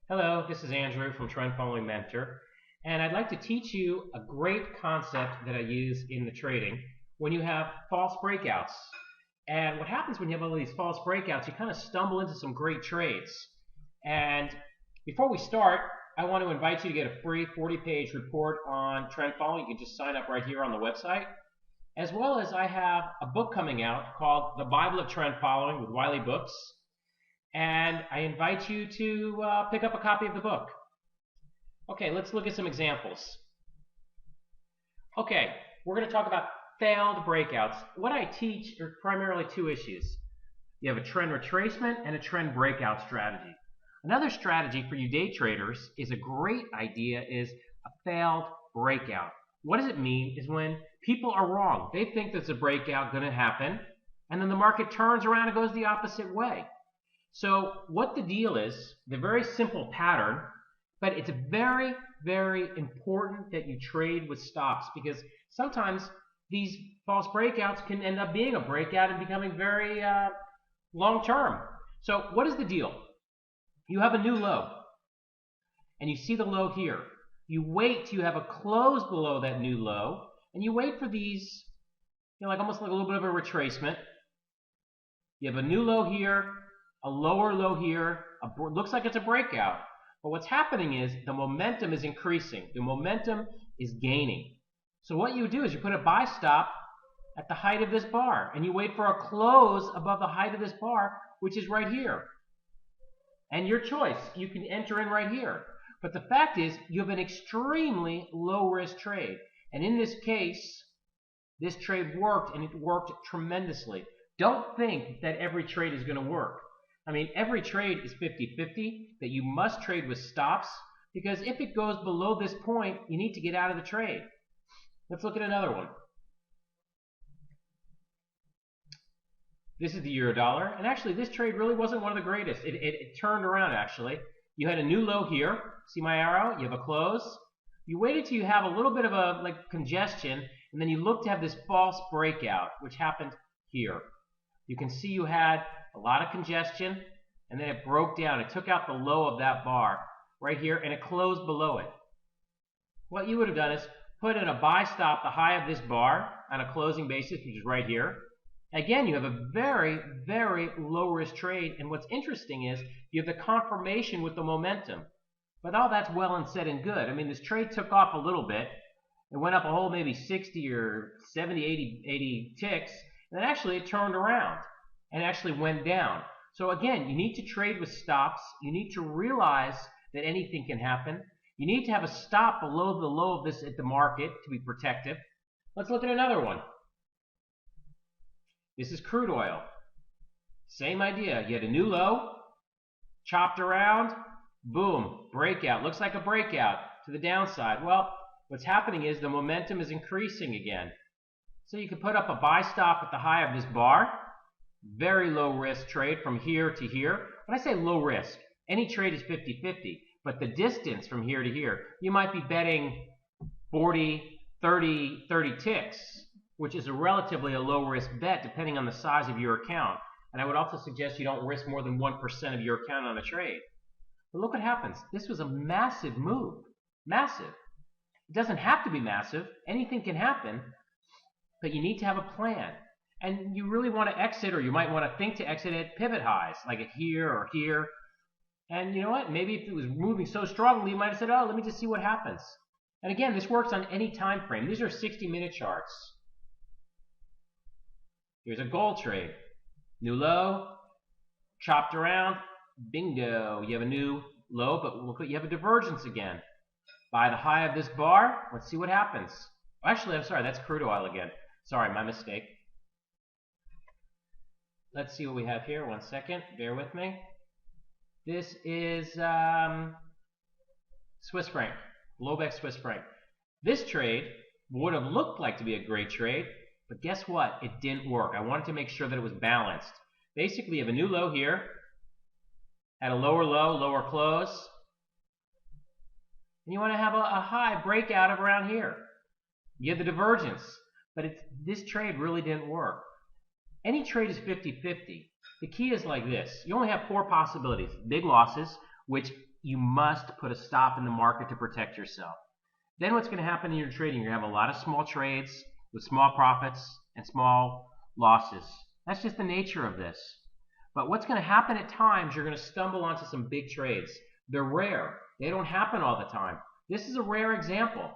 Hello, this is Andrew from Trend Following Mentor, and I'd like to teach you a great concept that I use in the trading when you have false breakouts. And what happens when you have all these false breakouts, you kind of stumble into some great trades. And before we start, I want to invite you to get a free 40-page report on trend following. You can just sign up right here on the website. As well as I have a book coming out called The Bible of Trend Following with Wiley Books. And I invite you to pick up a copy of the book. Okay, let's look at some examples. Okay, we're going to talk about failed breakouts. What I teach are primarily two issues. You have a trend retracement and a trend breakout strategy. Another strategy for you day traders is a great idea is a failed breakout. What does it mean is when people are wrong. They think there's a breakout going to happen, and then the market turns around and goes the opposite way. So what the deal is, the very simple pattern, but it's very, very important that you trade with stops because sometimes these false breakouts can end up being a breakout and becoming very long term. So what is the deal? You have a new low, and you see the low here. You wait till you have a close below that new low, and you wait for these, like almost like a little bit of a retracement. You have a new low here, a lower low here, looks like it's a breakout. But what's happening is the momentum is increasing. The momentum is gaining. So what you do is you put a buy stop at the height of this bar, and you wait for a close above the height of this bar, which is right here. And your choice, you can enter in right here. But the fact is, you have an extremely low-risk trade. And in this case, this trade worked, and it worked tremendously. Don't think that every trade is going to work. I mean, every trade is 50-50, that you must trade with stops, because if it goes below this point, you need to get out of the trade. Let's look at another one. This is the euro dollar, and actually this trade really wasn't one of the greatest. It turned around, actually. You had a new low here. See my arrow? You have a close. You waited till you have a little bit of a congestion, and then you look to have this false breakout, which happened here. You can see you had a lot of congestion, and then it broke down. It took out the low of that bar right here, and it closed below it. What you would have done is put in a buy stop the high of this bar on a closing basis, which is right here. Again, you have a very, very low-risk trade, and what's interesting is you have the confirmation with the momentum. But all that's well and said and good. I mean, this trade took off a little bit. It went up a whole maybe 60 or 70, 80 ticks, and then actually it turned around and actually went down. So again, you need to trade with stops. You need to realize that anything can happen. You need to have a stop below the low of this at the market to be protective. Let's look at another one. This is crude oil. Same idea. You had a new low, chopped around, boom, breakout. Looks like a breakout to the downside. Well, what's happening is the momentum is increasing again. So you can put up a buy stop at the high of this bar. Very low risk trade from here to here. When I say low risk, any trade is 50-50. But the distance from here to here, you might be betting 40, 30 ticks, which is a relatively low risk bet depending on the size of your account. And I would also suggest you don't risk more than 1% of your account on a trade. But look what happens. This was a massive move. Massive. It doesn't have to be massive. Anything can happen. But you need to have a plan. And you really want to exit, or you might want to think to exit at pivot highs, like at here or here. And you know what? Maybe if it was moving so strongly, you might have said, oh, let me just see what happens. And again, this works on any time frame. These are 60-minute charts. Here's a gold trade. New low, chopped around, bingo. You have a new low, but look, you have a divergence again. By the high of this bar, let's see what happens. Actually, I'm sorry, that's crude oil again. Sorry, my mistake. Let's see what we have here. 1 second. Bear with me. This is Swiss franc. Globex Swiss franc. This trade would have looked like to be a great trade, but guess what? It didn't work. I wanted to make sure that it was balanced. Basically, you have a new low here, at a lower low, lower close, and you want to have a high breakout of around here. You have the divergence, but this trade really didn't work. Any trade is 50-50. The key is like this. You only have 4 possibilities. Big losses, which you must put a stop in the market to protect yourself. Then what's going to happen in your trading? You're going to have a lot of small trades with small profits and small losses. That's just the nature of this. But what's going to happen at times, you're going to stumble onto some big trades. They're rare. They don't happen all the time. This is a rare example.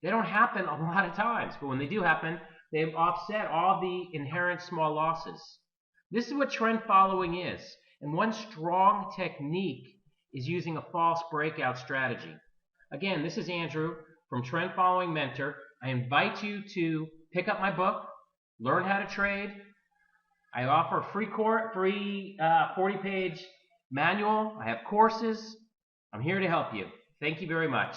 They don't happen a lot of times, but when they do happen, they've offset all the inherent small losses. This is what trend following is. And one strong technique is using a false breakout strategy. Again, this is Andrew from Trend Following Mentor. I invite you to pick up my book, Learn How to Trade. I offer a free 40-page manual. I have courses. I'm here to help you. Thank you very much.